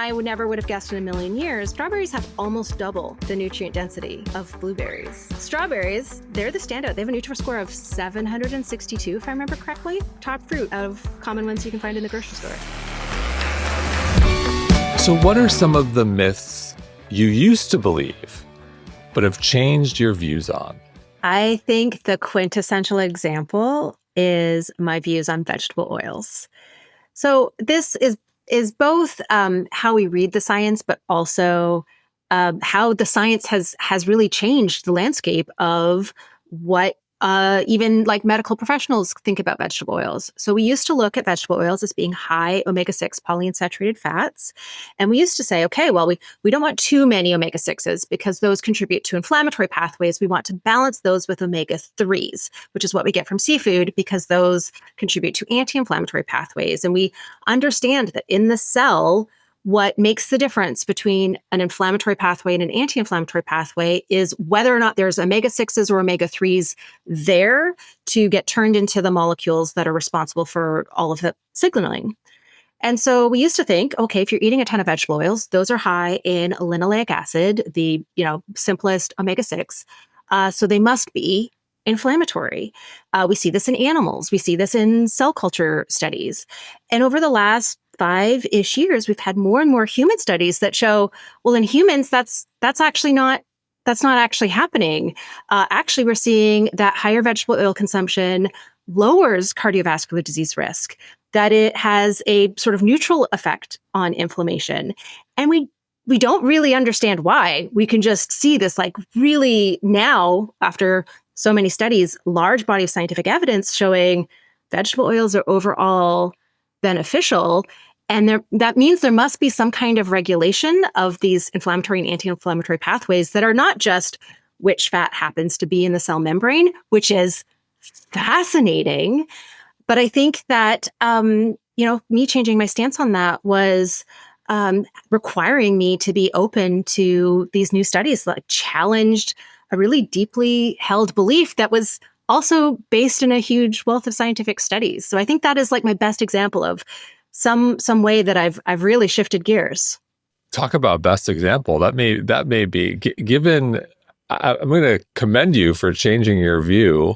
I would have guessed in a million years, strawberries have almost double the nutrient density of blueberries. Strawberries, they're the standout. They have a Nutrivore score of 762, if I remember correctly. Top fruit out of common ones you can find in the grocery store. So what are some of the myths you used to believe, but have changed your views on? I think the quintessential example is my views on vegetable oils. So this is both how we read the science, but also how the science has really changed the landscape of what even like medical professionals think about vegetable oils. So we used to look at vegetable oils as being high omega-6 polyunsaturated fats. And we used to say, okay, well, we don't want too many omega-6s because those contribute to inflammatory pathways. We want to balance those with omega-3s, which is what we get from seafood because those contribute to anti-inflammatory pathways. And we understand that in the cell, what makes the difference between an inflammatory pathway and an anti-inflammatory pathway is whether or not there's omega-6s or omega-3s there to get turned into the molecules that are responsible for all of the signaling. And so we used to think, okay, if you're eating a ton of vegetable oils, those are high in linoleic acid, the simplest omega-6. So they must be inflammatory. We see this in animals. We see this in cell culture studies. And over the last 5-ish years, we've had more and more human studies that show, well, in humans, that's not actually happening. Actually, we're seeing that higher vegetable oil consumption lowers cardiovascular disease risk, that it has a sort of neutral effect on inflammation. And we don't really understand why. We can just see this like really now, after so many studies, large body of scientific evidence showing vegetable oils are overall beneficial. And that means there must be some kind of regulation of these inflammatory and anti-inflammatory pathways that are not just which fat happens to be in the cell membrane, which is fascinating. But I think that, me changing my stance on that was requiring me to be open to these new studies that challenged a really deeply held belief that was also based in a huge wealth of scientific studies. So I think that is like my best example of some way that I've really shifted gears. Talk about best example. That may be given. I'm going to commend you for changing your view.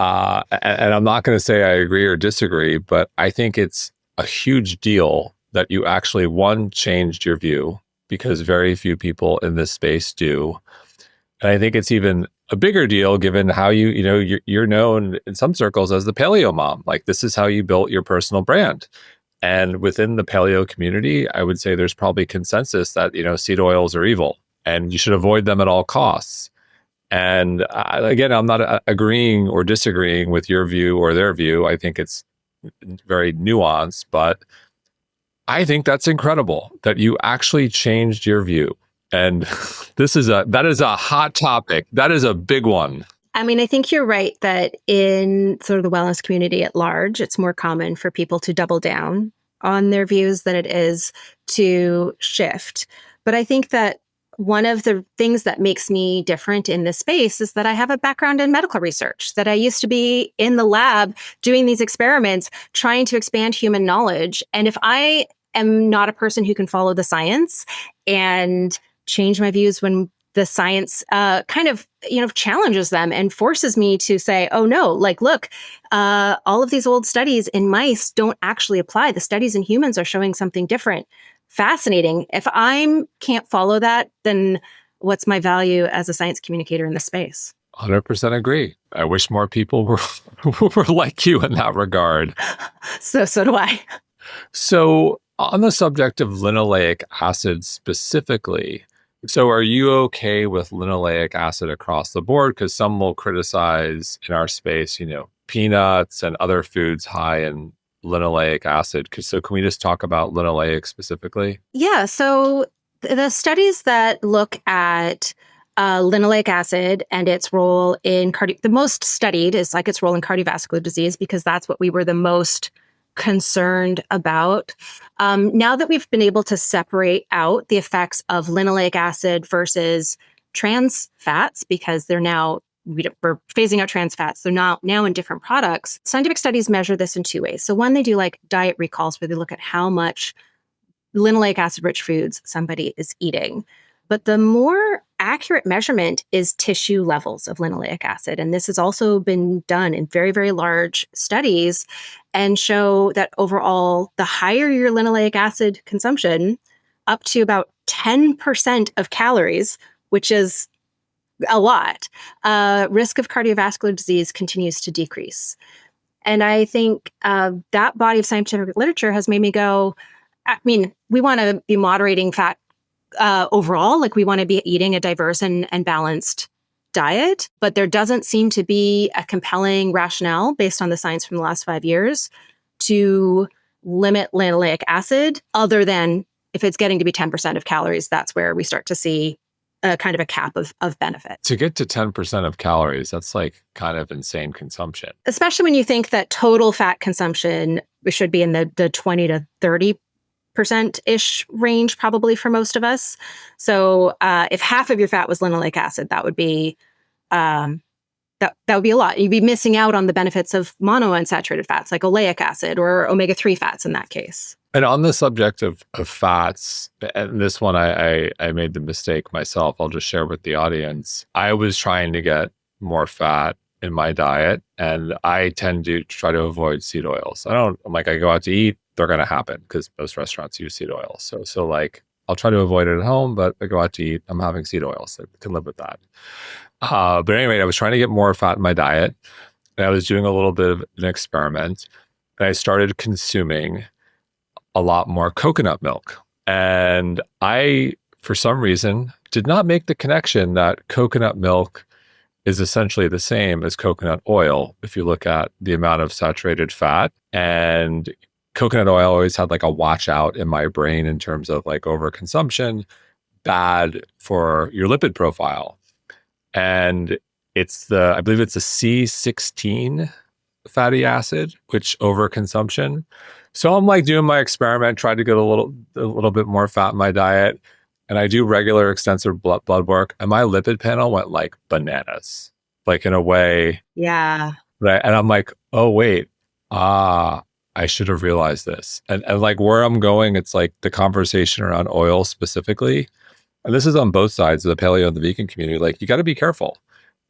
And I'm not going to say I agree or disagree, but I think it's a huge deal that you actually, one, changed your view, because very few people in this space do. And I think it's even a bigger deal given how you're known in some circles as the paleo mom. Like, this is how you built your personal brand. And within the paleo community, I would say there's probably consensus that, seed oils are evil and you should avoid them at all costs. And again, I'm not agreeing or disagreeing with your view or their view. I think it's very nuanced, but I think that's incredible that you actually changed your view. And that is a hot topic. That is a big one. I mean, I think you're right that in sort of the wellness community at large, it's more common for people to double down on their views than it is to shift. But I think that one of the things that makes me different in this space is that I have a background in medical research, that I used to be in the lab doing these experiments, trying to expand human knowledge. And if I am not a person who can follow the science and change my views when the science challenges them and forces me to say, oh no, like, look, all of these old studies in mice don't actually apply. The studies in humans are showing something different. Fascinating. If I can't follow that, then what's my value as a science communicator in the space? 100% agree. I wish more people were like you in that regard. So do I. So on the subject of linoleic acid specifically, so are you okay with linoleic acid across the board? Because some will criticize in our space, peanuts and other foods high in linoleic acid. So can we just talk about linoleic specifically? Yeah. So the studies that look at linoleic acid and its role in the most studied is like its role in cardiovascular disease, because that's what we were the most concerned about. Now that we've been able to separate out the effects of linoleic acid versus trans fats, because we're phasing out trans fats, they're now in different products. Scientific studies measure this in two ways. So one, they do like diet recalls where they look at how much linoleic acid rich foods somebody is eating. But the more accurate measurement is tissue levels of linoleic acid. And this has also been done in very, very large studies and show that overall, the higher your linoleic acid consumption, up to about 10% of calories, which is a lot, risk of cardiovascular disease continues to decrease. And I think that body of scientific literature has made me go, I mean, we want to be moderating fat overall, like we want to be eating a diverse and balanced diet, but there doesn't seem to be a compelling rationale based on the science from the last 5 years to limit linoleic acid, other than if it's getting to be 10% of calories, that's where we start to see a kind of a cap of benefit. To get to 10% of calories, that's like kind of insane consumption. Especially when you think that total fat consumption should be in the 20 to 30%-ish range, probably for most of us. So if half of your fat was linoleic acid, that would be that would be a lot. You'd be missing out on the benefits of monounsaturated fats like oleic acid or omega-3 fats in that case. And on the subject of fats, and this one I made the mistake myself, I'll just share with the audience. I was trying to get more fat in my diet, and I tend to try to avoid seed oils. I go out to eat, they're going to happen because most restaurants use seed oils. So like I'll try to avoid it at home, but I go out to eat, I'm having seed oils. So I can live with that. But anyway, I was trying to get more fat in my diet, and I was doing a little bit of an experiment, and I started consuming a lot more coconut milk. And I, for some reason, did not make the connection that coconut milk is essentially the same as coconut oil if you look at the amount of saturated fat. And coconut oil always had like a watch out in my brain in terms of like overconsumption, bad for your lipid profile. And I believe it's a C16 fatty acid, which overconsumption. So I'm like doing my experiment, tried to get a little bit more fat in my diet, and I do regular extensive blood work, and my lipid panel went like bananas, like in a way. Yeah. Right. And I'm like, oh wait, I should have realized this. And like where I'm going, it's like the conversation around oil specifically. And this is on both sides of the paleo and the vegan community. Like you got to be careful.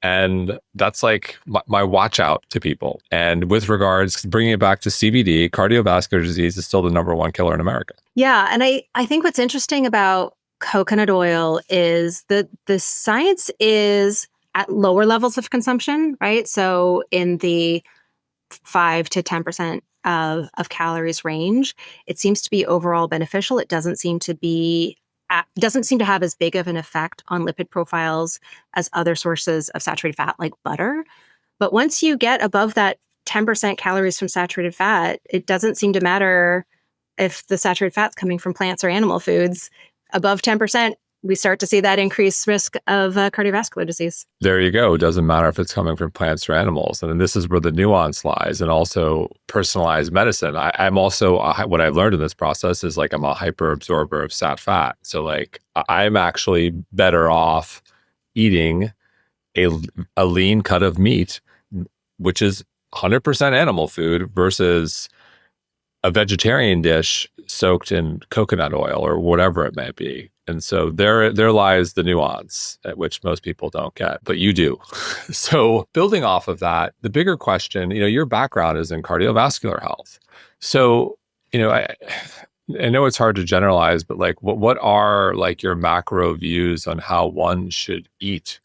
And that's like my watch out to people. And with regards, bringing it back to CVD, cardiovascular disease is still the number one killer in America. Yeah. And I think what's interesting about coconut oil is that the science is at lower levels of consumption, right? So in the 5 to 10% of calories range, it seems to be overall beneficial. It doesn't seem to have as big of an effect on lipid profiles as other sources of saturated fat like butter. But once you get above that 10% calories from saturated fat, it doesn't seem to matter if the saturated fat's coming from plants or animal foods. Above 10%, we start to see that increased risk of cardiovascular disease. There you go. It doesn't matter if it's coming from plants or animals. And this is where the nuance lies, and also personalized medicine. I'm also, what I've learned in this process is like I'm a hyper absorber of sat fat. So like I'm actually better off eating a lean cut of meat, which is 100% animal food, versus a vegetarian dish soaked in coconut oil or whatever it may be. And so there lies the nuance at which most people don't get, but you do. So building off of that, the bigger question, your background is in cardiovascular health. So, I know it's hard to generalize, but like what are like your macro views on how one should eat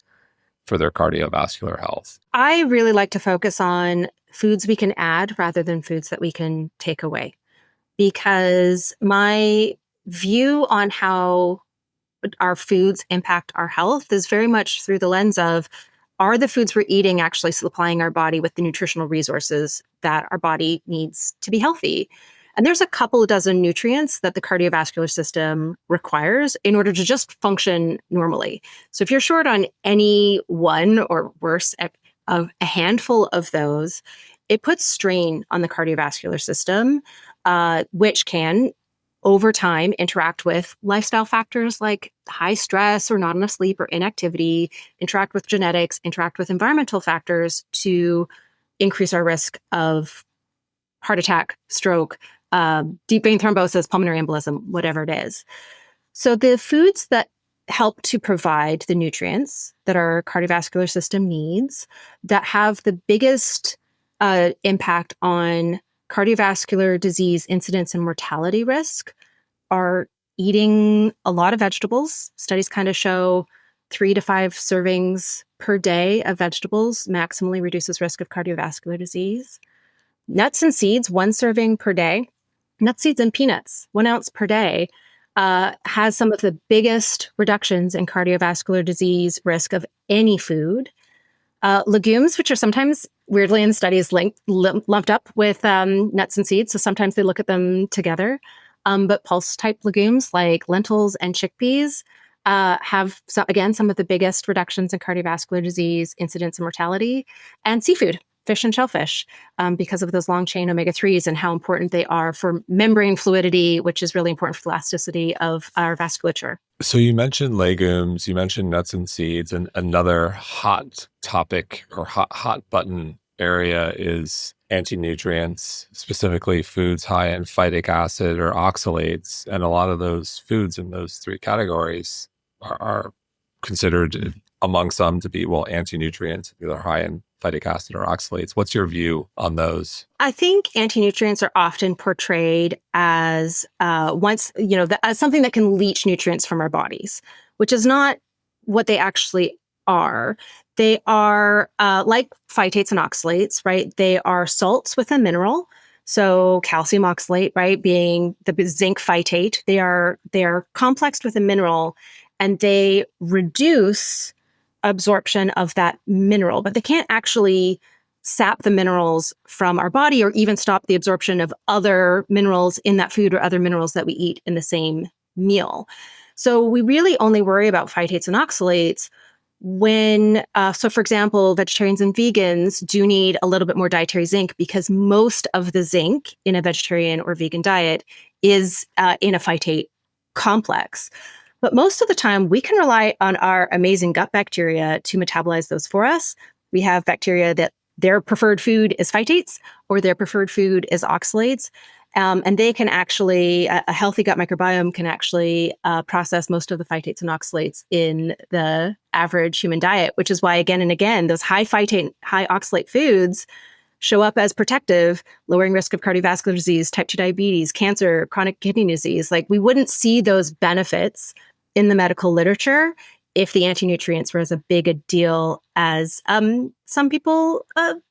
for their cardiovascular health? I really like to focus on foods we can add rather than foods that we can take away, because my view on how our foods impact our health is very much through the lens of, are the foods we're eating actually supplying our body with the nutritional resources that our body needs to be healthy? And there's a couple of dozen nutrients that the cardiovascular system requires in order to just function normally. So if you're short on any one, or worse, a handful of those, it puts strain on the cardiovascular system, which can over time interact with lifestyle factors like high stress or not enough sleep or inactivity, interact with genetics, interact with environmental factors to increase our risk of heart attack, stroke, deep vein thrombosis, pulmonary embolism, whatever it is. So the foods that help to provide the nutrients that our cardiovascular system needs, that have the biggest impact on cardiovascular disease incidence and mortality risk, are eating a lot of vegetables. Studies kind of show 3 to 5 servings per day of vegetables maximally reduces risk of cardiovascular disease. Nuts and seeds, 1 serving per day. Nuts, seeds, and peanuts, 1 ounce per day, has some of the biggest reductions in cardiovascular disease risk of any food. Legumes, which are sometimes weirdly in studies lumped up with nuts and seeds, so sometimes they look at them together. But pulse type legumes like lentils and chickpeas have, again, some of the biggest reductions in cardiovascular disease incidence and mortality. And seafood, fish and shellfish, because of those long chain omega-3s and how important they are for membrane fluidity, which is really important for the elasticity of our vasculature. So you mentioned legumes, you mentioned nuts and seeds, and another hot topic or hot button area is anti-nutrients, specifically foods high in phytic acid or oxalates. And a lot of those foods in those 3 categories are considered among some to be, well, anti-nutrients, either high in phytic acid or oxalates. What's your view on those? I think anti-nutrients are often portrayed as as something that can leach nutrients from our bodies, which is not what they actually are. They are like phytates and oxalates, right? They are salts with a mineral. So calcium oxalate, right, being the zinc phytate, they are complexed with a mineral, and they reduce absorption of that mineral, but they can't actually sap the minerals from our body or even stop the absorption of other minerals in that food or other minerals that we eat in the same meal. So we really only worry about phytates and oxalates when, so for example, vegetarians and vegans do need a little bit more dietary zinc because most of the zinc in a vegetarian or vegan diet is in a phytate complex. But most of the time, we can rely on our amazing gut bacteria to metabolize those for us. We have bacteria that their preferred food is phytates or their preferred food is oxalates. And they can actually, a healthy gut microbiome can actually process most of the phytates and oxalates in the average human diet, which is why, again and again, those high phytate, high oxalate foods show up as protective, lowering risk of cardiovascular disease, type 2 diabetes, cancer, chronic kidney disease. Like, we wouldn't see those benefits in the medical literature if the anti-nutrients were as a big a deal as some people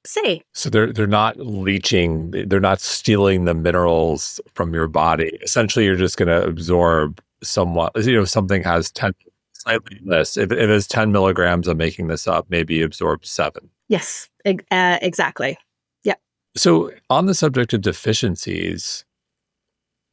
say. So they're not leaching, they're not stealing the minerals from your body. Essentially, you're just going to absorb somewhat, something has 10, slightly less. If it has 10 milligrams, I'm making this up, maybe absorb 7. Yes, exactly. Yeah. So on the subject of deficiencies,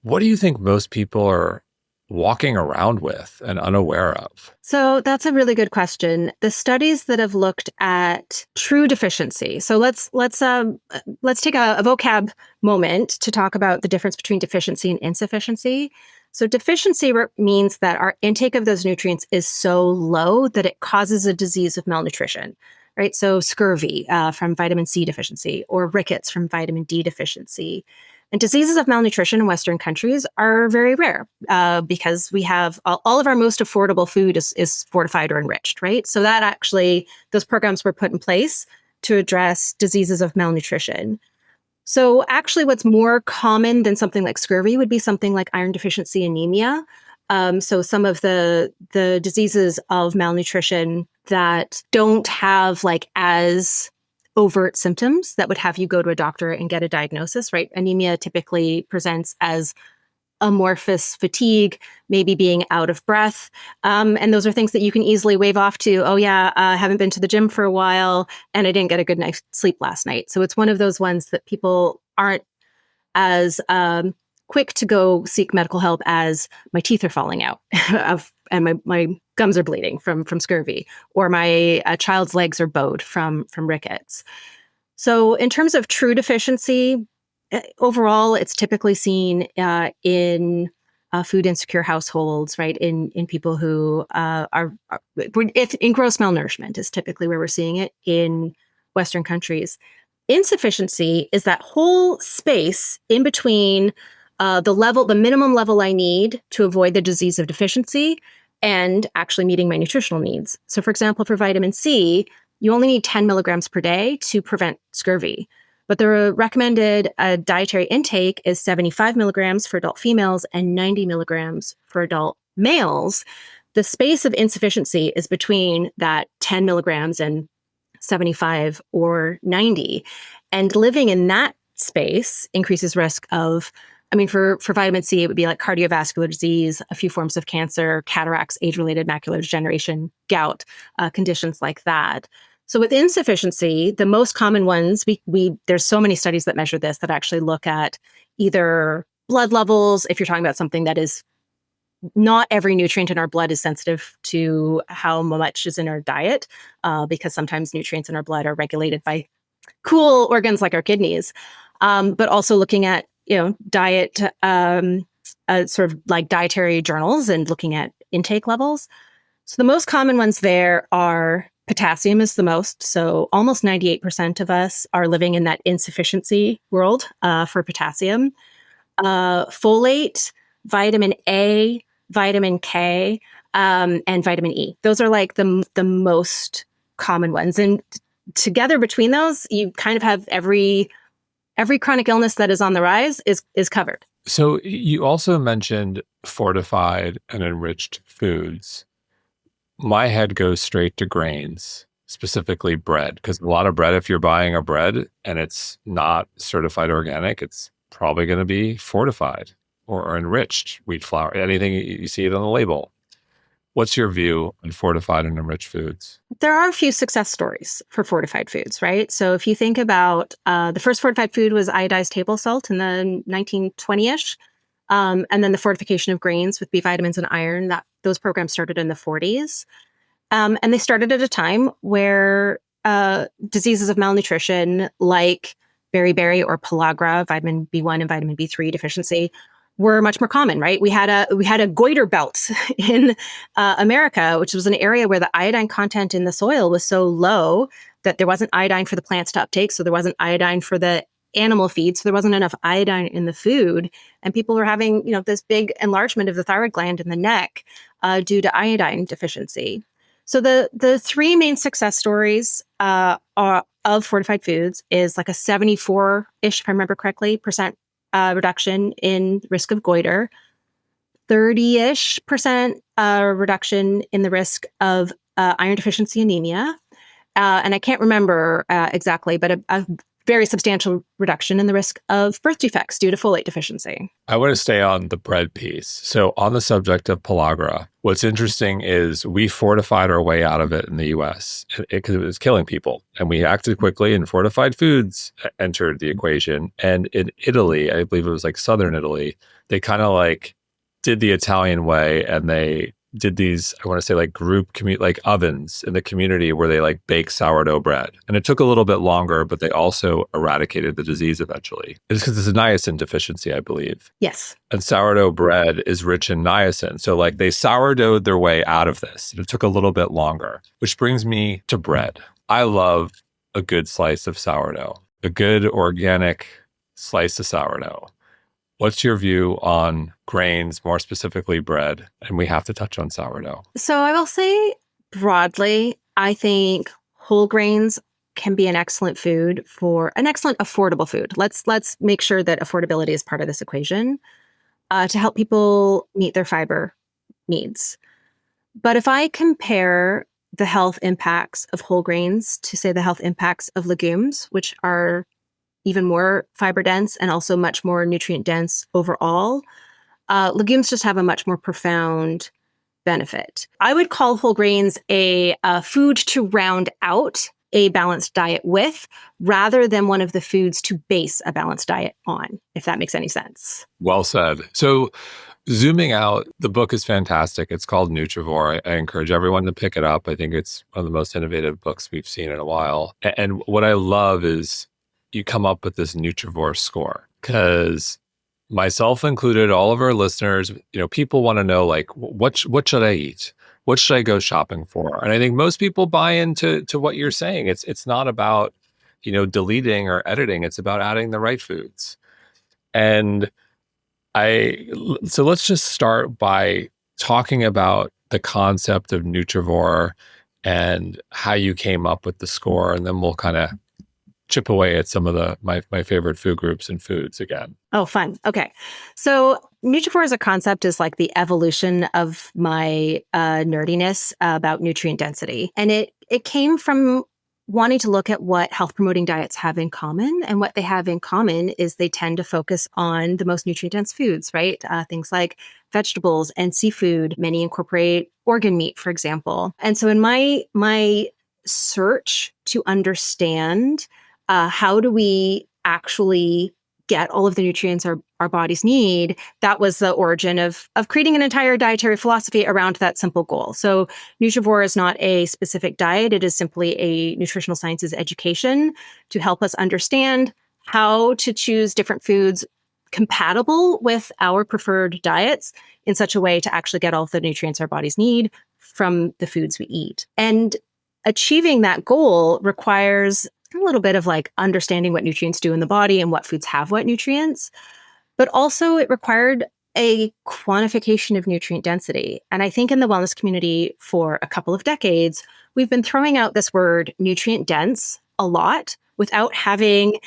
what do you think most people are walking around with and unaware of? So that's a really good question. The studies that have looked at true deficiency. So let's take a vocab moment to talk about the difference between deficiency and insufficiency. So deficiency means that our intake of those nutrients is so low that it causes a disease of malnutrition, right? So scurvy from vitamin C deficiency, or rickets from vitamin D deficiency. And diseases of malnutrition in Western countries are very rare because we have all of our most affordable food is fortified or enriched, right? So that actually, those programs were put in place to address diseases of malnutrition. So actually, what's more common than something like scurvy would be something like iron deficiency anemia. So some of the diseases of malnutrition that don't have like as overt symptoms that would have you go to a doctor and get a diagnosis, right? Anemia typically presents as amorphous fatigue, maybe being out of breath. And those are things that you can easily wave off to, oh yeah, I haven't been to the gym for a while and I didn't get a good night's sleep last night. So it's one of those ones that people aren't as quick to go seek medical help as my teeth are falling out and my gums are bleeding from scurvy, or my child's legs are bowed from rickets. So in terms of true deficiency, overall, it's typically seen in food insecure households, right? In people who in gross malnourishment is typically where we're seeing it in Western countries. Insufficiency is that whole space in between the minimum level I need to avoid the disease of deficiency and actually meeting my nutritional needs. So, for example, for vitamin C, you only need 10 milligrams per day to prevent scurvy. But the recommended dietary intake is 75 milligrams for adult females and 90 milligrams for adult males. The space of insufficiency is between that 10 milligrams and 75 or 90. And living in that space increases risk of, I mean, for vitamin C, it would be like cardiovascular disease, a few forms of cancer, cataracts, age-related macular degeneration, gout, conditions like that. So with insufficiency, the most common ones, there's so many studies that measure this that actually look at either blood levels, if you're talking about something that is not every nutrient in our blood is sensitive to how much is in our diet, because sometimes nutrients in our blood are regulated by cool organs like our kidneys. But also looking at, diet, sort of like dietary journals and looking at intake levels. So the most common ones there are potassium is the most. So almost 98% of us are living in that insufficiency world for potassium. Folate, vitamin A, vitamin K, and vitamin E. Those are like the most common ones. And together between those, you kind of have every chronic illness that is on the rise is covered. So you also mentioned fortified and enriched foods. My head goes straight to grains, specifically bread, because a lot of bread, if you're buying a bread and it's not certified organic, it's probably going to be fortified or enriched wheat flour, anything you see it on the label. What's your view on fortified and enriched foods? There are a few success stories for fortified foods, right? So if you think about the first fortified food was iodized table salt in the 1920-ish. And then the fortification of grains with B vitamins and iron, those programs started in the 40s. And they started at a time where diseases of malnutrition like beriberi or pellagra, vitamin B1 and vitamin B3 deficiency, were much more common, right? We had a goiter belt in America, which was an area where the iodine content in the soil was so low that there wasn't iodine for the plants to uptake, so there wasn't iodine for the animal feed, so there wasn't enough iodine in the food, and people were having, this big enlargement of the thyroid gland in the neck due to iodine deficiency. So the three main success stories are of fortified foods is like a 74-ish, if I remember correctly, percent reduction in risk of goiter, 30-ish percent reduction in the risk of iron deficiency anemia, and I can't remember exactly, but a very substantial reduction in the risk of birth defects due to folate deficiency. I want to stay on the bread piece. So on the subject of pellagra, what's interesting is we fortified our way out of it in the US because it was killing people. And we acted quickly and fortified foods entered the equation. And in Italy, I believe it was like Southern Italy, they kind of like did the Italian way and they did these, I want to say like group like ovens in the community where they like bake sourdough bread. And it took a little bit longer, but they also eradicated the disease eventually. It's because it's a niacin deficiency, I believe. Yes. And sourdough bread is rich in niacin. So like they sourdough'd their way out of this. It took a little bit longer, which brings me to bread. I love a good slice of sourdough, a good organic slice of sourdough. What's your view on grains, more specifically bread? And we have to touch on sourdough. So I will say broadly, I think whole grains can be an excellent affordable food. Let's make sure that affordability is part of this equation to help people meet their fiber needs. But if I compare the health impacts of whole grains to, say, the health impacts of legumes, which are even more fiber dense and also much more nutrient dense overall, legumes just have a much more profound benefit. I would call whole grains a food to round out a balanced diet with, rather than one of the foods to base a balanced diet on, if that makes any sense. Well said. So zooming out, the book is fantastic. It's called Nutrivore. I encourage everyone to pick it up. I think it's one of the most innovative books we've seen in a while. And what I love is you come up with this Nutrivore score, because myself included, all of our listeners, people want to know, like, what should I eat? What should I go shopping for? And I think most people buy into what you're saying. It's not about, deleting or editing. It's about adding the right foods. And So let's just start by talking about the concept of Nutrivore and how you came up with the score, and then we'll kind of chip away at some of my favorite food groups and foods again. Oh, fun. Okay. So Nutrivore as a concept is like the evolution of my nerdiness about nutrient density. And it came from wanting to look at what health promoting diets have in common. And what they have in common is they tend to focus on the most nutrient dense foods, right? Things like vegetables and seafood. Many incorporate organ meat, for example. And so in my search to understand how do we actually get all of the nutrients our bodies need, that was the origin of creating an entire dietary philosophy around that simple goal. So Nutrivore is not a specific diet. It is simply a nutritional sciences education to help us understand how to choose different foods compatible with our preferred diets in such a way to actually get all of the nutrients our bodies need from the foods we eat. And achieving that goal requires a little bit of like understanding what nutrients do in the body and what foods have what nutrients, but also it required a quantification of nutrient density. And I think in the wellness community for a couple of decades, we've been throwing out this word nutrient dense a lot without having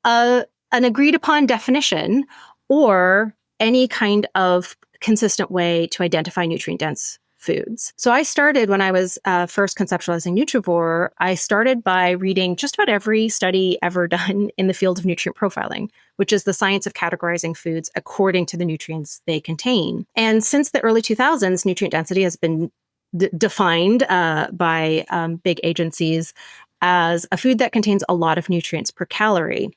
an agreed upon definition or any kind of consistent way to identify nutrient dense foods. So I started when I was first conceptualizing Nutrivore, I started by reading just about every study ever done in the field of nutrient profiling, which is the science of categorizing foods according to the nutrients they contain. And since the early 2000s, nutrient density has been defined by big agencies as a food that contains a lot of nutrients per calorie.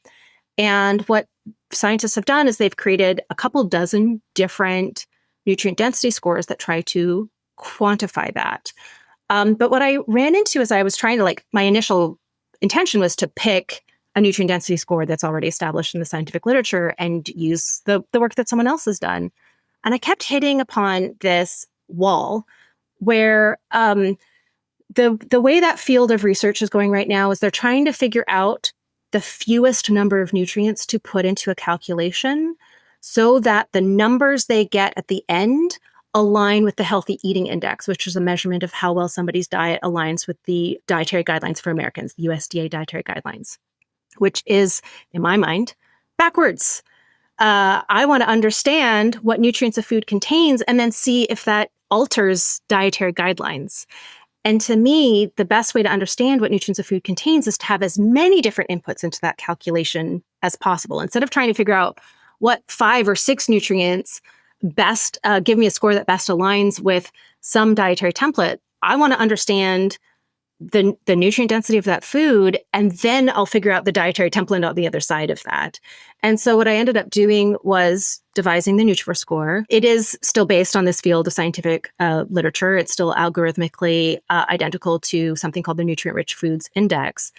And what scientists have done is they've created a couple dozen different nutrient density scores that try to quantify that. But what I ran into as I was trying to my initial intention was to pick a nutrient density score that's already established in the scientific literature and use the work that someone else has done. And I kept hitting upon this wall where the way that field of research is going right now is they're trying to figure out the fewest number of nutrients to put into a calculation so that the numbers they get at the end align with the healthy eating index, which is a measurement of how well somebody's diet aligns with the dietary guidelines for Americans, the USDA dietary guidelines, which is, in my mind, backwards. I want to understand what nutrients a food contains and then see if that alters dietary guidelines. And to me, the best way to understand what nutrients a food contains is to have as many different inputs into that calculation as possible. Instead of trying to figure out what 5 or 6 nutrients best give me a score that best aligns with some dietary template, I want to understand the nutrient density of that food, and then I'll figure out the dietary template on the other side of that. And so what I ended up doing was devising the Nutrivore score. It is still based on this field of scientific literature. It's still algorithmically identical to something called the nutrient-rich foods index.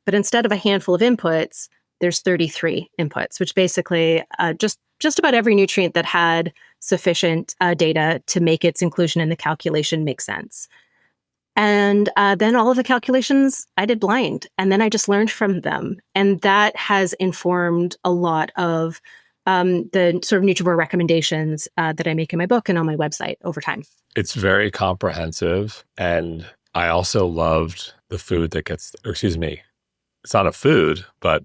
But instead of a handful of inputs, there's 33 inputs, which basically just about every nutrient that had sufficient data to make its inclusion in the calculation make sense. And then all of the calculations I did blind, and then I just learned from them. And that has informed a lot of the sort of Nutrivore recommendations that I make in my book and on my website over time. It's very comprehensive. And I also loved the food that gets, or excuse me, it's not a food, but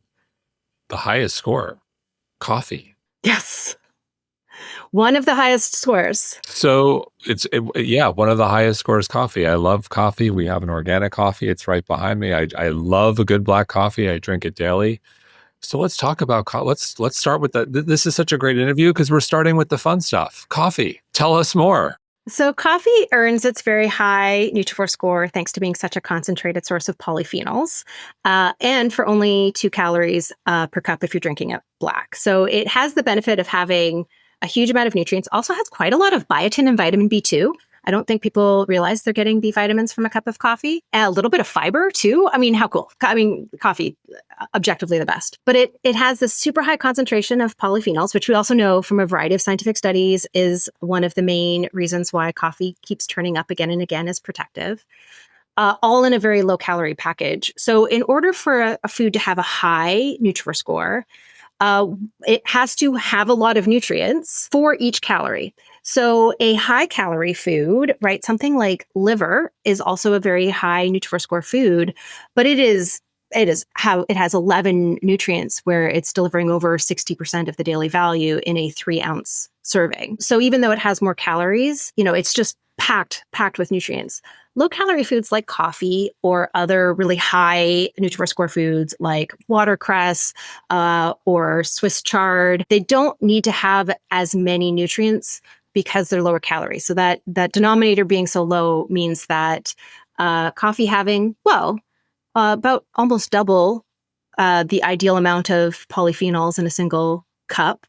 the highest score, coffee. Yes. One of the highest scores. So one of the highest scores, coffee. I love coffee. We have an organic coffee. It's right behind me. I love a good black coffee. I drink it daily. So let's talk about, let's start with that. This is such a great interview because we're starting with the fun stuff. Coffee. Tell us more. So coffee earns its very high Nutrivore score thanks to being such a concentrated source of polyphenols, and for only 2 calories per cup if you're drinking it black. So it has the benefit of having a huge amount of nutrients, also has quite a lot of biotin and vitamin B2. I don't think people realize they're getting B vitamins from a cup of coffee. A little bit of fiber too. I mean, how cool. I mean, coffee, objectively the best. But it has this super high concentration of polyphenols, which we also know from a variety of scientific studies is one of the main reasons why coffee keeps turning up again and again as protective. All in a very low calorie package. So in order for a food to have a high Nutrivore score, uh, it has to have a lot of nutrients for each calorie. So a high calorie food, right? Something like liver is also a very high Nutrivore score food, but it has 11 nutrients where it's delivering over 60% of the daily value in a 3-ounce serving. So even though it has more calories, it's just packed with nutrients. Low calorie foods like coffee or other really high Nutrivore score foods like watercress or Swiss chard, they don't need to have as many nutrients because they're lower calories. So that denominator being so low means that coffee having, about almost double the ideal amount of polyphenols in a single cup.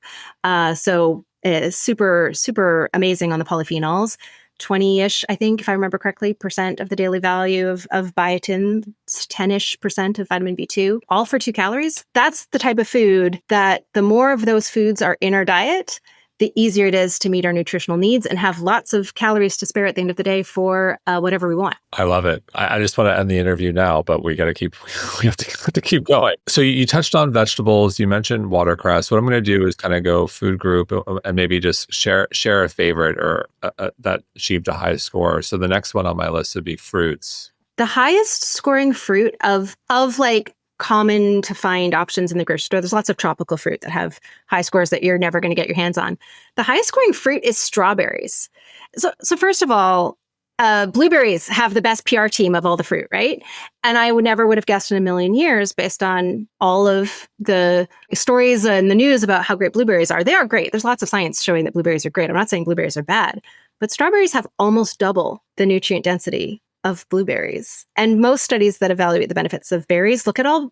So it is super, super amazing on the polyphenols. 20-ish, I think, if I remember correctly, percent of the daily value of biotin, 10-ish percent of vitamin B2, all for 2 calories. That's the type of food that the more of those foods are in our diet, the easier it is to meet our nutritional needs and have lots of calories to spare at the end of the day for whatever we want. I love it. I just want to end the interview now, but we have to keep going. So you touched on vegetables. You mentioned watercress. What I'm going to do is kind of go food group and maybe just share a favorite or that achieved a high score. So the next one on my list would be fruits. The highest scoring fruit of like common to find options in the grocery store. There's lots of tropical fruit that have high scores that you're never going to get your hands on. The highest scoring fruit is strawberries. So first of all, blueberries have the best PR team of all the fruit, right? And I would have guessed in a million years based on all of the stories in the news about how great blueberries are. They are great. There's lots of science showing that blueberries are great. I'm not saying blueberries are bad, but strawberries have almost double the nutrient density of blueberries. And most studies that evaluate the benefits of berries look at all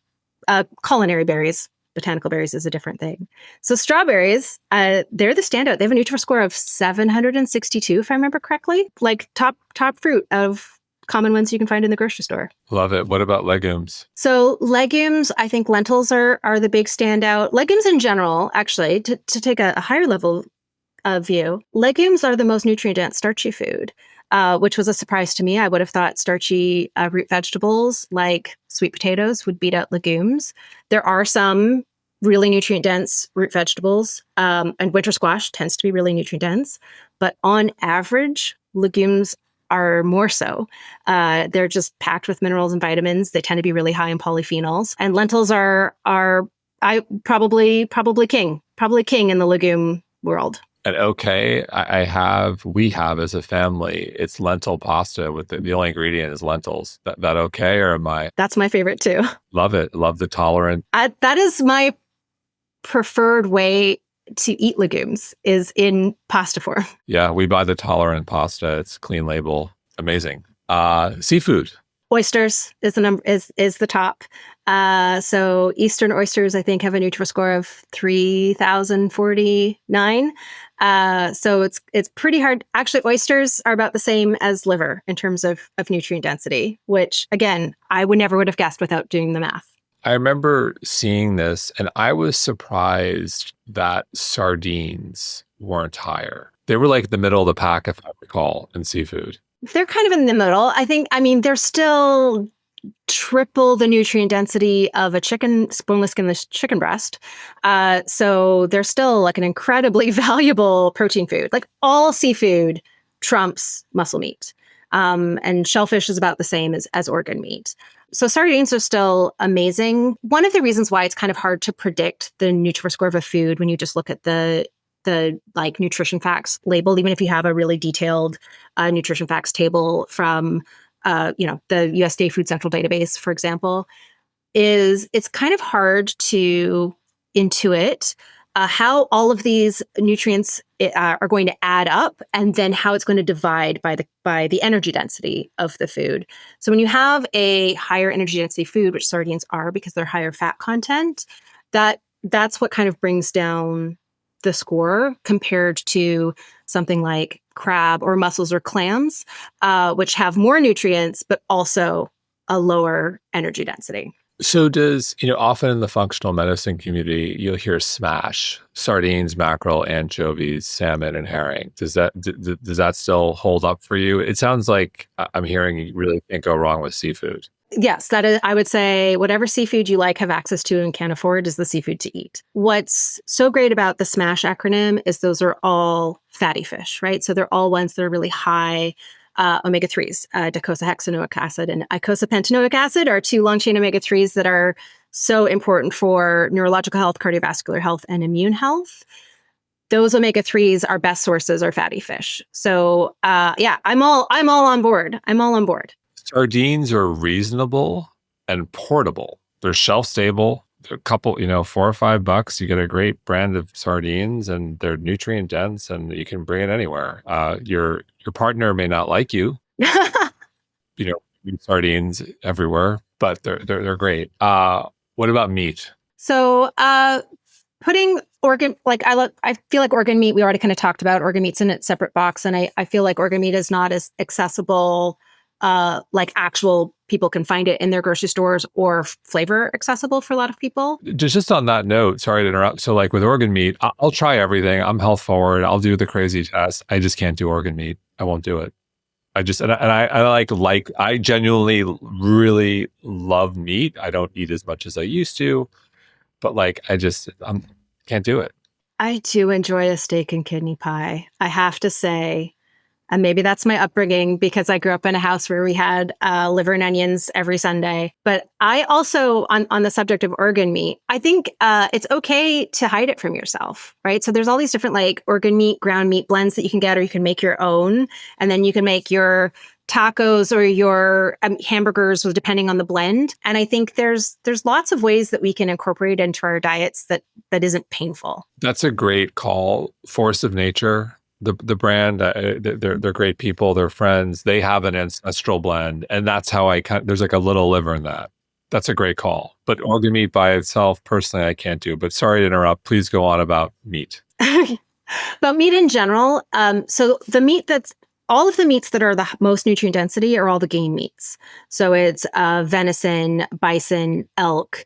culinary berries. Botanical berries is a different thing. So strawberries, they're the standout. They have a Nutrivore score of 762, if I remember correctly. Like top fruit of common ones you can find in the grocery store. Love it. What about legumes? So legumes, I think lentils are the big standout. Legumes in general, actually, to take a higher level view, legumes are the most nutrient-dense starchy food. Which was a surprise to me. I would have thought starchy root vegetables like sweet potatoes would beat out legumes. There are some really nutrient-dense root vegetables, and winter squash tends to be really nutrient-dense. But on average, legumes are more so. They're just packed with minerals and vitamins. They tend to be really high in polyphenols. And lentils are probably king in the legume world. And we have as a family, it's lentil pasta with the only ingredient is lentils. That okay? Or am I? That's my favorite too. Love it. Love the tolerant. That is my preferred way to eat legumes is in pasta form. Yeah, we buy the tolerant pasta. It's clean label. Amazing. Seafood. Oysters is the top. So Eastern oysters, I think, have a Nutrivore score of 3,049. So it's pretty hard. Actually, oysters are about the same as liver in terms of nutrient density, which again, I would never have guessed without doing the math. I remember seeing this and I was surprised that sardines weren't higher. They were like the middle of the pack, if I recall, in seafood. They're kind of in the middle. They're still triple the nutrient density of a boneless, skinless chicken breast. So they're still like an incredibly valuable protein food. Like all seafood trumps muscle meat. And shellfish is about the same as organ meat. So sardines are still amazing. One of the reasons why it's kind of hard to predict the Nutrivore score of a food when you just look at the like nutrition facts label, even if you have a really detailed nutrition facts table from the USDA Food Central database, for example, is it's kind of hard to intuit how all of these nutrients are going to add up, and then how it's going to divide by the energy density of the food. So when you have a higher energy density food, which sardines are because they're higher fat content, that's what kind of brings down the score compared to something like crab or mussels or clams, which have more nutrients, but also a lower energy density. So often in the functional medicine community, you'll hear SMASH, sardines, mackerel, anchovies, salmon, and herring. Does that still hold up for you? It sounds like I'm hearing you really can't go wrong with seafood. Yes, that is, I would say whatever seafood you like, have access to, and can afford is the seafood to eat. What's so great about the SMASH acronym is those are all fatty fish, right? So they're all ones that are really high omega 3s. Docosahexaenoic acid and icosapentaenoic acid are two long chain omega 3s that are so important for neurological health, cardiovascular health, and immune health. Those omega 3s, our best sources are fatty fish. So yeah, I'm all on board. I'm all on board. Sardines are reasonable and portable. They're shelf stable. They're a couple, $4 or $5. You get a great brand of sardines, and they're nutrient dense, and you can bring it anywhere. Your partner may not like you, eat sardines everywhere, but they're great. What about meat? So putting organ, I feel like organ meat, we already kind of talked about organ meat's in its separate box. And I feel like organ meat is not as accessible, like actual people can find it in their grocery stores, or flavor accessible for a lot of people. Just on that note, sorry to interrupt. So like with organ meat, I'll try everything. I'm health forward. I'll do the crazy test. I just can't do organ meat. I won't do it. I genuinely really love meat. I don't eat as much as I used to, but I can't do it. I do enjoy a steak and kidney pie. I have to say, and maybe that's my upbringing because I grew up in a house where we had liver and onions every Sunday. But I also, on the subject of organ meat, I think it's okay to hide it from yourself, right? So there's all these different like organ meat, ground meat blends that you can get, or you can make your own. And then you can make your tacos or your hamburgers depending on the blend. And I think there's lots of ways that we can incorporate into our diets that isn't painful. That's a great call. Force of Nature, the brand, they're great people. They're friends. They have an ancestral blend, and that's how there's like a little liver in that. That's a great call. But organ meat by itself, personally, I can't do. But sorry to interrupt. Please go on about meat. About meat in general. So all of the meats that are the most nutrient density are all the game meats. So it's venison, bison, elk,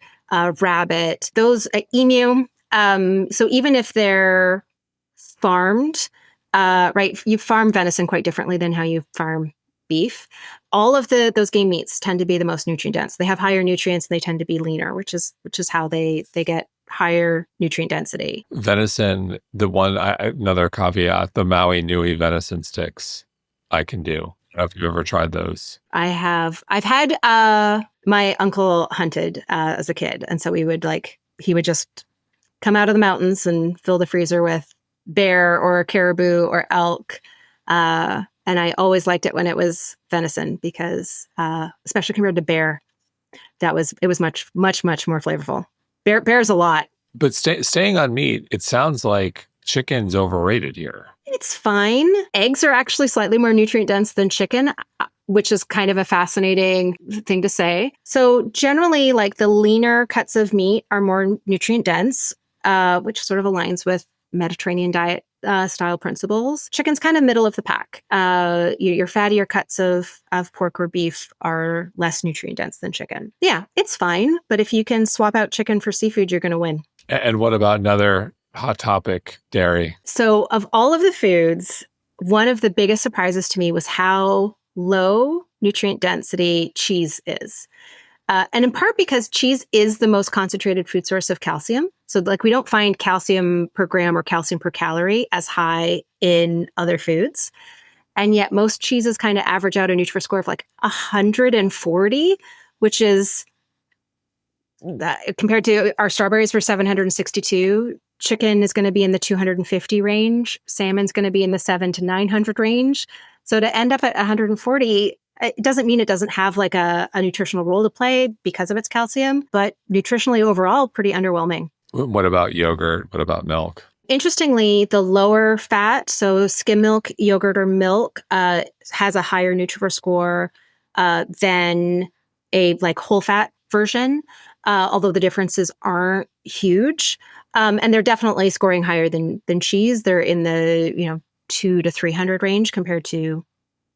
rabbit, those emu. So even if they're farmed, right, you farm venison quite differently than how you farm beef. All of those game meats tend to be the most nutrient dense. They have higher nutrients and they tend to be leaner, which is how they get higher nutrient density. Venison, another caveat, the Maui Nui venison sticks, I can do. I don't know if you've ever tried those. I have. I've had my uncle hunted as a kid, and so he would just come out of the mountains and fill the freezer with bear or caribou or elk. And I always liked it when it was venison because, especially compared to bear, it was much, much, much more flavorful. Bear's a lot. But staying on meat, it sounds like chicken's overrated here. It's fine. Eggs are actually slightly more nutrient dense than chicken, which is kind of a fascinating thing to say. So generally, like the leaner cuts of meat are more nutrient dense, which sort of aligns with Mediterranean diet style principles. Chicken's kind of middle of the pack. Your fattier cuts of pork or beef are less nutrient dense than chicken. Yeah, it's fine. But if you can swap out chicken for seafood, you're going to win. And what about another hot topic, dairy? So of all of the foods, one of the biggest surprises to me was how low nutrient density cheese is. And in part because cheese is the most concentrated food source of calcium. So like we don't find calcium per gram or calcium per calorie as high in other foods. And yet most cheeses kind of average out a Nutrivore score of like 140, which is compared to our strawberries were 762. Chicken is going to be in the 250 range. Salmon's going to be in the 700 to 900 range. So to end up at 140, it doesn't mean it doesn't have like a nutritional role to play because of its calcium, but nutritionally overall, pretty underwhelming. What about yogurt? What about milk? Interestingly, the lower fat, so skim milk, yogurt, or milk, has a higher Nutrivore score than a like whole fat version, although the differences aren't huge. And they're definitely scoring higher than cheese. They're in the 200 to 300 range compared to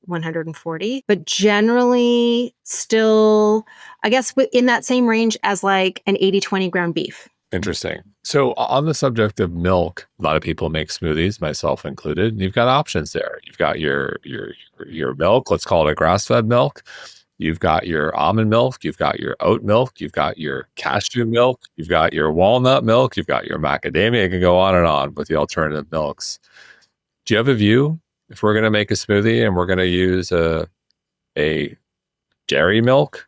140, but generally still, I guess, in that same range as like an 80-20 ground beef. Interesting. So on the subject of milk, a lot of people make smoothies, myself included. And you've got options there. You've got your milk, let's call it a grass-fed milk. You've got your almond milk, you've got your oat milk, you've got your cashew milk, you've got your walnut milk, you've got your macadamia. It can go on and on with the alternative milks. Do you have a view? If we're going to make a smoothie and we're going to use a dairy milk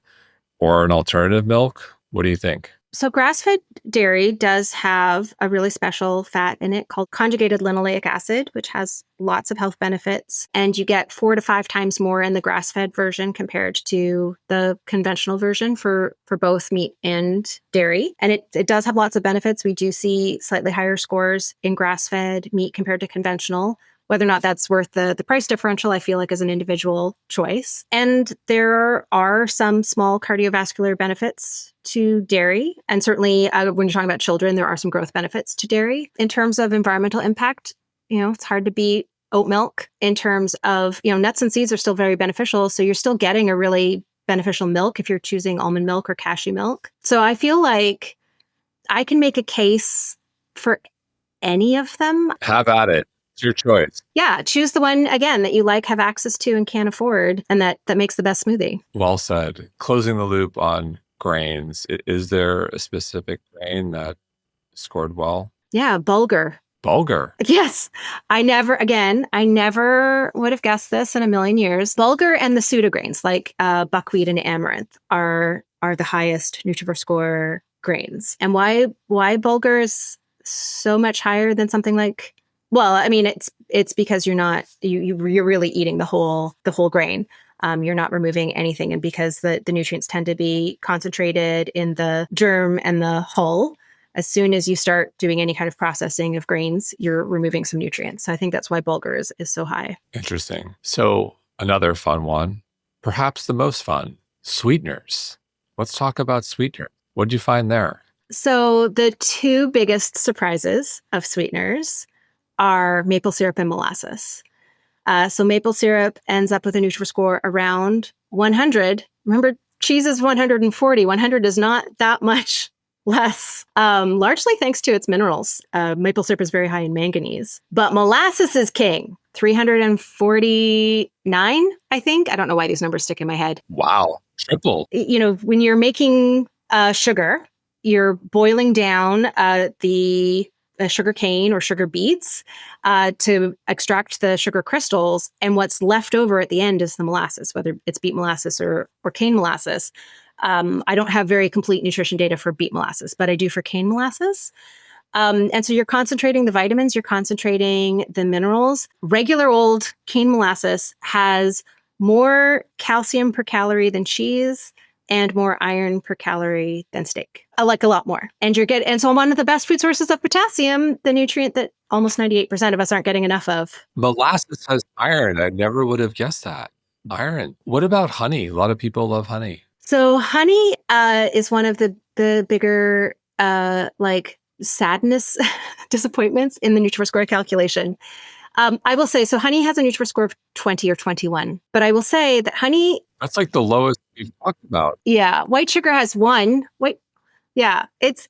or an alternative milk, what do you think? So grass-fed dairy does have a really special fat in it called conjugated linoleic acid, which has lots of health benefits. And you get 4 to 5 times more in the grass-fed version compared to the conventional version for both meat and dairy. And it does have lots of benefits. We do see slightly higher scores in grass-fed meat compared to conventional. Whether or not that's worth the price differential, I feel like is an individual choice. And there are some small cardiovascular benefits to dairy. And certainly when you're talking about children, there are some growth benefits to dairy. In terms of environmental impact, it's hard to beat oat milk. In terms of, nuts and seeds are still very beneficial. So you're still getting a really beneficial milk if you're choosing almond milk or cashew milk. So I feel like I can make a case for any of them. Have at it. It's your choice. Yeah, choose the one, again, that you like, have access to, and can afford, and that makes the best smoothie. Well said. Closing the loop on grains, is there a specific grain that scored well? Yeah, bulgur. Bulgur. Yes. I never would have guessed this in a million years. Bulgur and the pseudograins, like buckwheat and amaranth, are the highest Nutrivore score grains. And why bulgur is so much higher than something like... Well, I mean, it's because you're really eating the whole grain. You're not removing anything, and because the nutrients tend to be concentrated in the germ and the hull, as soon as you start doing any kind of processing of grains, you're removing some nutrients. So I think that's why bulgur is so high. Interesting. So another fun one, perhaps the most fun, sweeteners. Let's talk about sweeteners. What did you find there? So the 2 biggest surprises of sweeteners are maple syrup and molasses. So maple syrup ends up with a Nutrivore score around 100. Remember, cheese is 140. 100 is not that much less, largely thanks to its minerals. Maple syrup is very high in manganese. But molasses is king. 349, I think. I don't know why these numbers stick in my head. Wow, triple. When you're making sugar, you're boiling down the sugar cane or sugar beets to extract the sugar crystals. And what's left over at the end is the molasses, whether it's beet molasses or cane molasses. I don't have very complete nutrition data for beet molasses, but I do for cane molasses. And so you're concentrating the vitamins, you're concentrating the minerals. Regular old cane molasses has more calcium per calorie than cheese and more iron per calorie than steak. I like a lot more. And so one of the best food sources of potassium, the nutrient that almost 98% of us aren't getting enough of. Molasses has iron. I never would have guessed that. Iron. What about honey? A lot of people love honey. So honey is one of the bigger sadness disappointments in the Nutrivore score calculation. I will say, so honey has a Nutrivore score of 20 or 21, but I will say that honey... That's like the lowest we've talked about. Yeah. White sugar has 1. Yeah. It's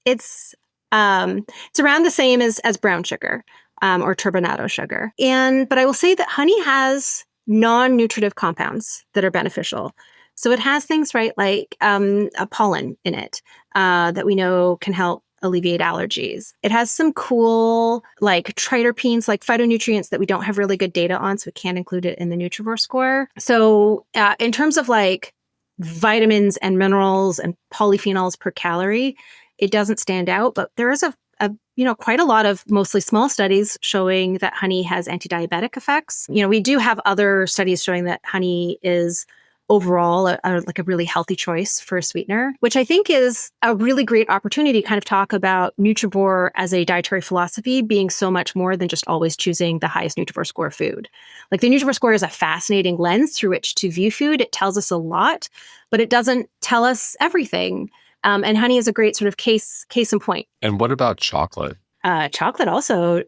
around the same as brown sugar, or turbinado sugar. But I will say that honey has non-nutritive compounds that are beneficial. So it has things, right, like a pollen in it that we know can help alleviate allergies. It has some cool, like triterpenes, like phytonutrients that we don't have really good data on, so we can't include it in the Nutrivore score. So in terms of like vitamins and minerals and polyphenols per calorie, it doesn't stand out, but there is quite a lot of mostly small studies showing that honey has anti-diabetic effects. We do have other studies showing that honey is overall a really healthy choice for a sweetener, which I think is a really great opportunity to kind of talk about Nutrivore as a dietary philosophy being so much more than just always choosing the highest Nutrivore score food. Like the Nutrivore score is a fascinating lens through which to view food. It tells us a lot, but it doesn't tell us everything. And honey is a great sort of case in point. And what about chocolate? Chocolate also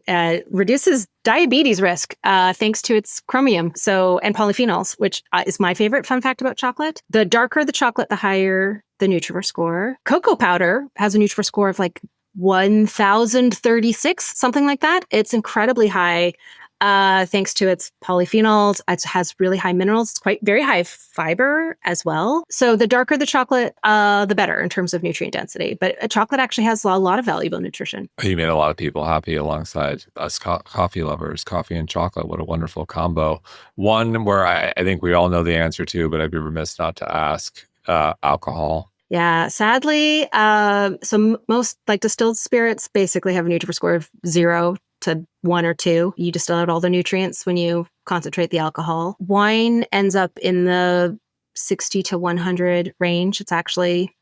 reduces diabetes risk thanks to its chromium and polyphenols, which is my favorite fun fact about chocolate. The darker the chocolate, the higher the Nutrivore score. Cocoa powder has a Nutrivore score of like 1,036, something like that. It's incredibly high. thanks to its polyphenols. It has really high minerals. It's quite very high fiber as well. So the darker the chocolate, the better in terms of nutrient density. But chocolate actually has a lot of valuable nutrition. You made a lot of people happy alongside us coffee lovers. Coffee and chocolate, what a wonderful combo. One where I think we all know the answer to, but I'd be remiss not to ask, alcohol. Yeah, sadly, most like distilled spirits basically have a Nutrivore score of 0 to 1 or 2. You distill out all the nutrients when you concentrate the alcohol. Wine ends up in the 60 to 100 range. It's actually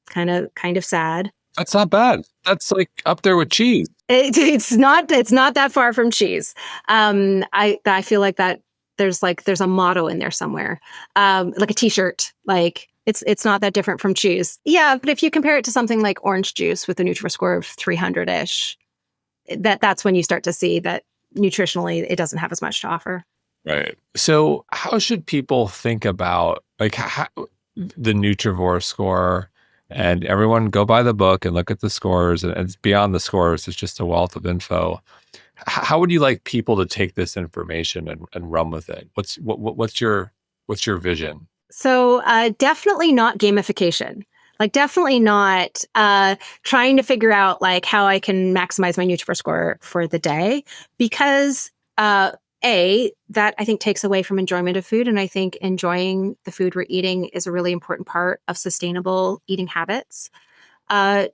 kind of sad. That's not bad. That's like up there with cheese. It's not that far from cheese. I feel like that there's a motto in there somewhere, like a T-shirt. Like it's not that different from cheese. Yeah, but if you compare it to something like orange juice with a Nutrivore score of 300-ish, that's when you start to see that nutritionally it doesn't have as much to offer. Right. So how should people think about like the Nutrivore score? And everyone go buy the book and look at the scores, and it's beyond the scores. It's just a wealth of info. How would you like people to take this information and run with it? What's your vision? So definitely not gamification. Like definitely not trying to figure out like how I can maximize my Nutrivore score for the day, because that I think takes away from enjoyment of food. And I think enjoying the food we're eating is a really important part of sustainable eating habits.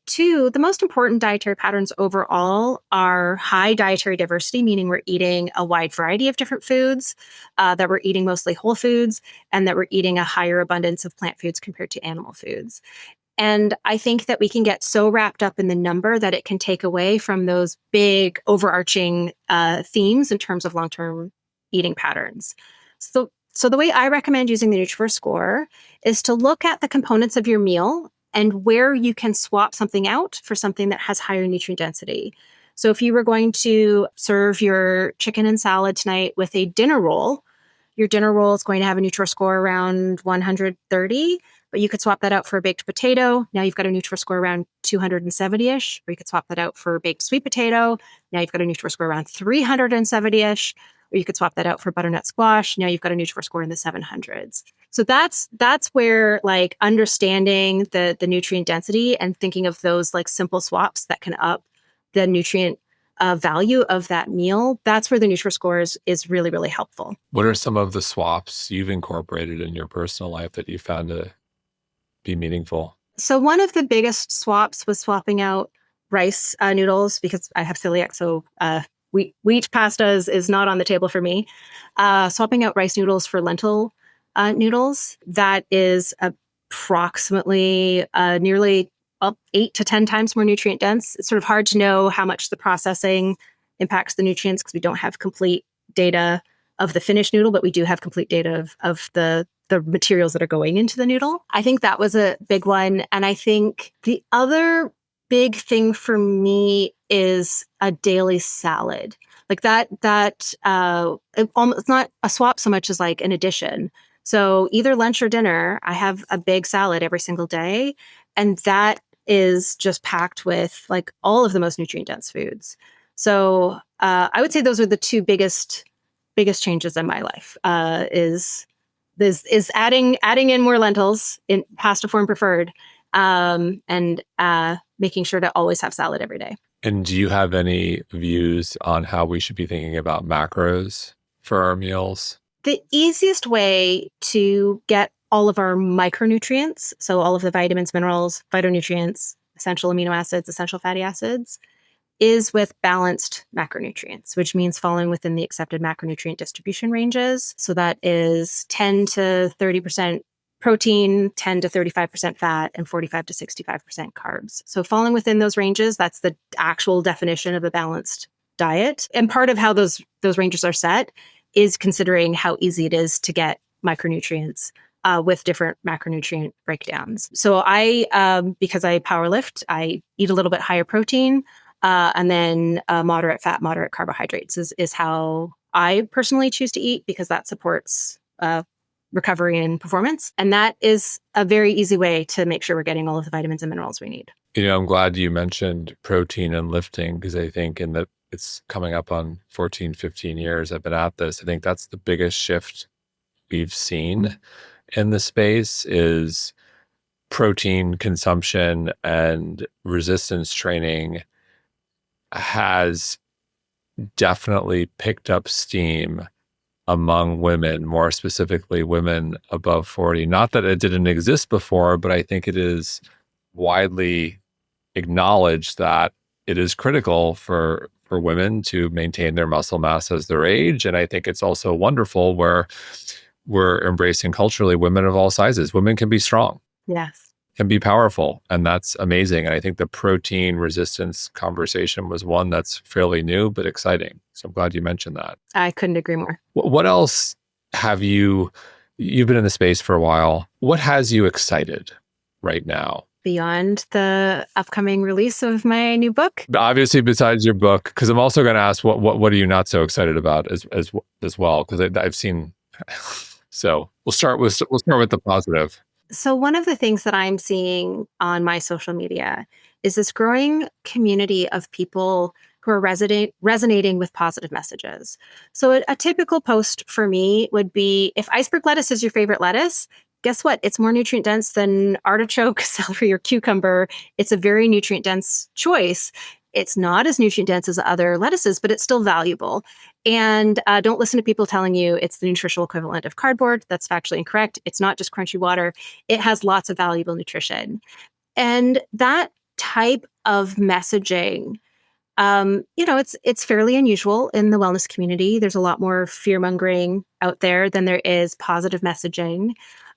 Two, the most important dietary patterns overall are high dietary diversity, meaning we're eating a wide variety of different foods, that we're eating mostly whole foods, and that we're eating a higher abundance of plant foods compared to animal foods. And I think that we can get so wrapped up in the number that it can take away from those big overarching themes in terms of long-term eating patterns. So the way I recommend using the Nutrivore score is to look at the components of your meal and where you can swap something out for something that has higher nutrient density. So if you were going to serve your chicken and salad tonight with a dinner roll, your dinner roll is going to have a Nutrivore score around 130, but you could swap that out for a baked potato. Now you've got a Nutrivore score around 270-ish, or you could swap that out for a baked sweet potato. Now you've got a Nutrivore score around 370-ish, or you could swap that out for butternut squash. Now you've got a Nutrivore score in the 700s. So that's where like understanding the nutrient density and thinking of those like simple swaps that can up the nutrient value of that meal, that's where the Nutrivore score is really, really helpful. What are some of the swaps you've incorporated in your personal life that you found to be meaningful? So one of the biggest swaps was swapping out rice noodles, because I have celiac, so wheat pasta is not on the table for me. Swapping out rice noodles for lentil noodles, that is approximately nearly up 8 to 10 times more nutrient dense. It's sort of hard to know how much the processing impacts the nutrients because we don't have complete data of the finished noodle, but we do have complete data of the materials that are going into the noodle. I think that was a big one. And I think the other big thing for me is a daily salad. Like it's not a swap so much as like an addition. So either lunch or dinner, I have a big salad every single day. And that is just packed with like all of the most nutrient dense foods. So I would say those are the two biggest changes in my life, is adding in more lentils in pasta form preferred, and making sure to always have salad every day. And do you have any views on how we should be thinking about macros for our meals? The easiest way to get all of our micronutrients, so all of the vitamins, minerals, phytonutrients, essential amino acids, essential fatty acids, is with balanced macronutrients, which means falling within the accepted macronutrient distribution ranges. So that is 10 to 30% protein, 10 to 35% fat, and 45 to 65% carbs. So falling within those ranges, that's the actual definition of a balanced diet. And part of how those ranges are set is considering how easy it is to get micronutrients with different macronutrient breakdowns. So because I power lift, I eat a little bit higher protein, and then moderate fat, moderate carbohydrates is how I personally choose to eat, because that supports recovery and performance. And that is a very easy way to make sure we're getting all of the vitamins and minerals we need. I'm glad you mentioned protein and lifting, because I think it's coming up on 14, 15 years I've been at this. I think that's the biggest shift we've seen in the space is protein consumption and resistance training has definitely picked up steam among women, more specifically women above 40. Not that it didn't exist before, but I think it is widely acknowledged that it is critical for women to maintain their muscle mass as their age. And I think it's also wonderful where we're embracing culturally women of all sizes. Women can be strong, Yes. can be powerful, and that's amazing. And I think the protein resistance conversation was one that's fairly new but exciting. So I'm glad you mentioned that. I couldn't agree more. What else have you've been in the space for a while. What has you excited right now? Beyond the upcoming release of my new book. Obviously, besides your book, because I'm also going to ask what are you not so excited about as well? Because I've seen. So we'll start with the positive. So one of the things that I'm seeing on my social media is this growing community of people who are resonating with positive messages. So a typical post for me would be, if iceberg lettuce is your favorite lettuce, guess what? It's more nutrient dense than artichoke, celery, or cucumber. It's a very nutrient dense choice. It's not as nutrient dense as other lettuces, but it's still valuable. And don't listen to people telling you it's the nutritional equivalent of cardboard. That's factually incorrect. It's not just crunchy water. It has lots of valuable nutrition. And that type of messaging, it's fairly unusual in the wellness community. There's a lot more fear mongering out there than there is positive messaging.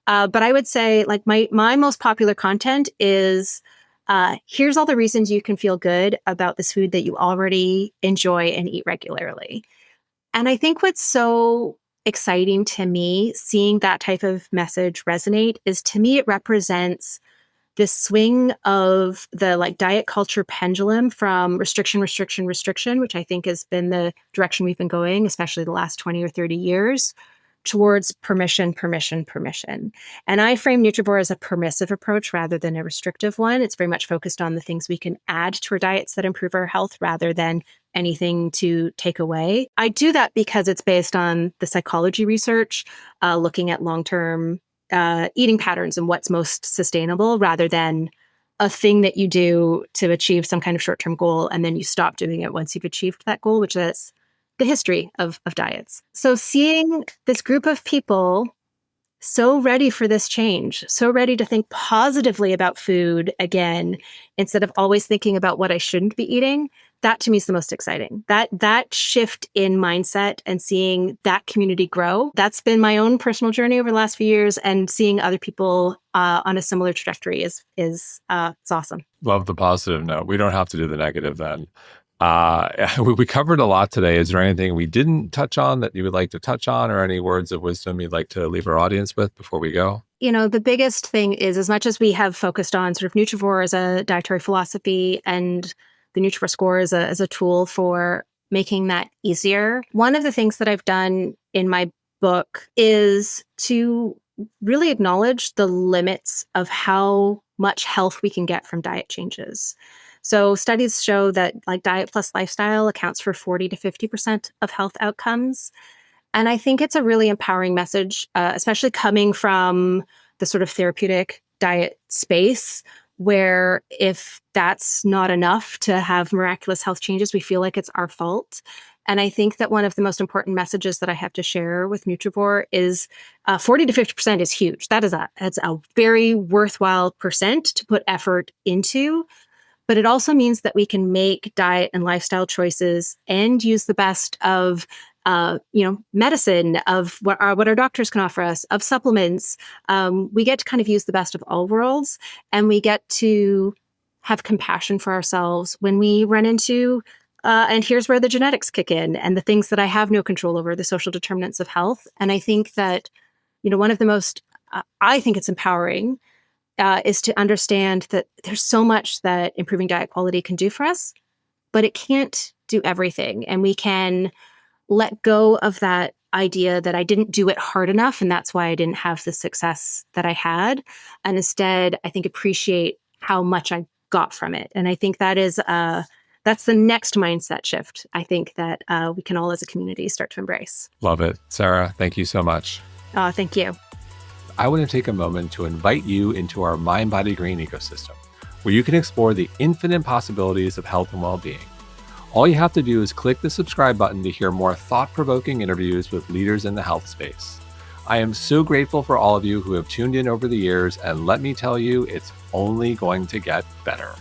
But I would say, like, my most popular content is here's all the reasons you can feel good about this food that you already enjoy and eat regularly. And I think what's so exciting to me, seeing that type of message resonate, is, to me, it represents this swing of the diet culture pendulum from restriction, restriction, restriction, which I think has been the direction we've been going, especially the last 20 or 30 years, towards permission, permission, permission. And I frame Nutrivore as a permissive approach rather than a restrictive one. It's very much focused on the things we can add to our diets that improve our health rather than anything to take away. I do that because it's based on the psychology research, looking at long-term eating patterns and what's most sustainable rather than a thing that you do to achieve some kind of short-term goal and then you stop doing it once you've achieved that goal, which is the history of diets. So seeing this group of people so ready for this change, so ready to think positively about food again, instead of always thinking about what I shouldn't be eating, that to me is the most exciting. That shift in mindset and seeing that community grow, that's been my own personal journey over the last few years, and seeing other people on a similar trajectory is it's awesome. Love the positive note. We don't have to do the negative then. We covered a lot today. Is there anything we didn't touch on that you would like to touch on, or any words of wisdom you'd like to leave our audience with before we go? The biggest thing is, as much as we have focused on sort of Nutrivore as a dietary philosophy and the Nutrivore score as a tool for making that easier, one of the things that I've done in my book is to really acknowledge the limits of how much health we can get from diet changes. So studies show that diet plus lifestyle accounts for 40 to 50% of health outcomes. And I think it's a really empowering message, especially coming from the sort of therapeutic diet space, where if that's not enough to have miraculous health changes, we feel like it's our fault. And I think that one of the most important messages that I have to share with Nutrivore is 40 to 50% is huge. That's a very worthwhile percent to put effort into. But it also means that we can make diet and lifestyle choices and use the best of, medicine, of what our doctors can offer us, of supplements. We get to kind of use the best of all worlds, and we get to have compassion for ourselves when we run into, and here's where the genetics kick in, and the things that I have no control over, the social determinants of health. And I think that, one of the most, I think it's empowering, is to understand that there's so much that improving diet quality can do for us, but it can't do everything. And we can let go of that idea that I didn't do it hard enough, and that's why I didn't have the success that I had. And instead, I think, appreciate how much I got from it. And I think that's that's the next mindset shift I think that we can all as a community start to embrace. Love it. Sarah, thank you so much. Thank you. I want to take a moment to invite you into our Mind Body Green ecosystem, where you can explore the infinite possibilities of health and well-being. All you have to do is click the subscribe button to hear more thought-provoking interviews with leaders in the health space. I am so grateful for all of you who have tuned in over the years, and let me tell you, it's only going to get better.